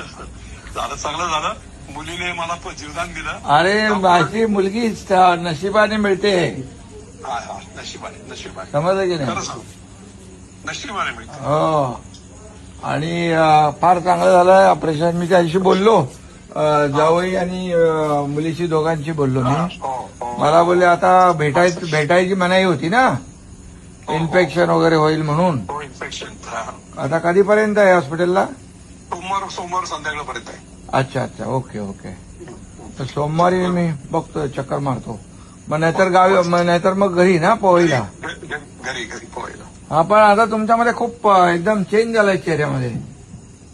झालं, चांगलं झालं. मुलीने मला जीवदान दिलं. अरे माझी मुलगी नशिबाने मिळते. हा हा, नशिबाने समजलं की खरं नाही? सांग, नशिबाने मिळते. हो. आणि फार चांगलं झालं ऑपरेशन. मी त्याशी बोललो, जावई आणि मुलीशी दोघांशी बोललो मी. मला बोलले आता भेटायची मनाई होती ना, इन्फेक्शन वगैरे होईल म्हणून. इन्फेक्शन आता कधीपर्यंत आहे हॉस्पिटलला? सोमवार संध्याकाळपर्यंत आहे. अच्छा अच्छा, ओके ओके. तर सोमवारी मी बघतो, चक्कर मारतो. मग नाहीतर गावी, नाहीतर मग घरी ना पोहायला. घरी पोहायला. हा, पण आता तुमच्यामध्ये खूप एकदम चेंज झालाय चेहऱ्यामध्ये.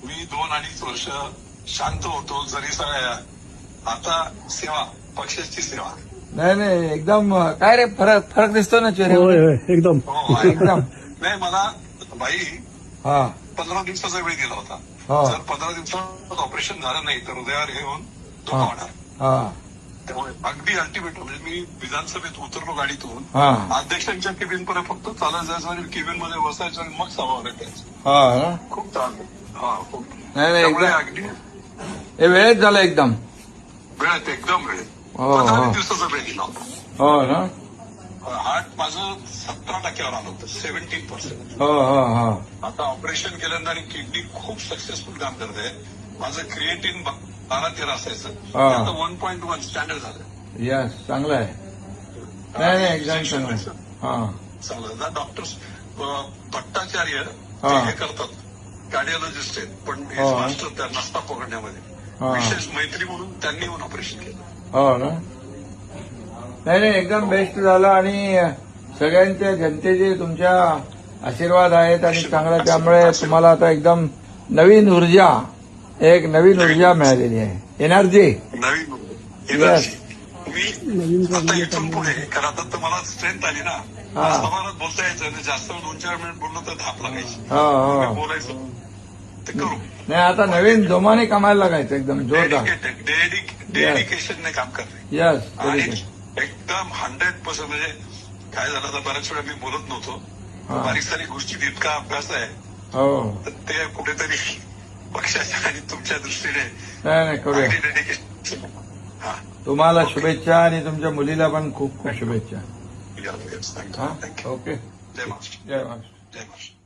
मी 2-2.5 वर्ष शांत होतो, जरी आता सेवा, पक्षाची सेवा. नाही एकदम काय रे, फरक दिसतो ना चेहऱ्यामध्ये एकदम एकदम. नाही, मला बाई हा 15 दिवसाचा वेळ दिला होता. हा जर 15 दिवसात ऑपरेशन झालं नाही तर हृदयावर हे होऊन तो होणार. हा त्यामुळे अगदी अल्टिमेट म्हणजे मी विधानसभेत उतरलो गाडीतून, हा अध्यक्षांच्या केबिन पर्यंत फक्त चालत जायचं आणि केबिन मध्ये बसायचं आणि मग सभा टाकायचं. हा ना? खूप त्रास आहे. हा, खूप. नाही त्यामुळे एकदम अगदी हे वेळेत झालं एकदम. वेळेत, एकदम वेळेत. हो 15 दिवसाचा वेळ दिला होता. हो ना? हार्ट माझं 17% आलं होतं, 17%. हो हो हो. आता ऑपरेशन केल्यानंतर आणि किडनी खूप सक्सेसफुल काम करते. माझं क्रिएटिन 12-13 असायचं, आता 1.1 स्टँडर्ड झालं. यस, चांगलं आहे. नाही एकदम चांगलं. हा चांगलं. डॉक्टर्स भट्टाचार्य हे करतात, कार्डिओलॉजिस्ट आहेत, पण हे मास्टर त्या नसता पकडण्यामध्ये विशेष मैत्री म्हणून त्यांनी येऊन ऑपरेशन केलं. हो ना? नाही एकदम बेस्ट झालं. आणि सगळ्यांच्या जनतेचे तुमच्या आशीर्वाद आहेत आणि चांगलं, त्यामुळे तुम्हाला आता एकदम नवीन ऊर्जा मिळालेली आहे. एनर्जी. नवीन मी आता इथून पुढे कारण आता तर मला स्ट्रेंथ आली ना, समानात बोलता यायचं. जास्त 2-4 मिनिट बोललो तर धाप लागायची. बोलायचं ते करू. नाही आता नवीन जोमाने कामायला लागायचं, एकदम जोरदार. डेडिकेशनने काम करणे. यस, आणि एकदम 100%. म्हणजे काय झालं, तर बऱ्याच वेळा मी बोलत नव्हतो. बारीक सारी गोष्टीत इतका अभ्यास आहे, हो. तर ते कुठेतरी पक्षाच्या आणि तुमच्या दृष्टीने नाही करूया. डेडिकेशन. तुम्हाला शुभेच्छा आणि तुमच्या मुलीला पण खूप खूप शुभेच्छा. थँक्यू. ओके. जय महाराष्ट्र. जय महाराष्ट्र. जय महाराष्ट्र.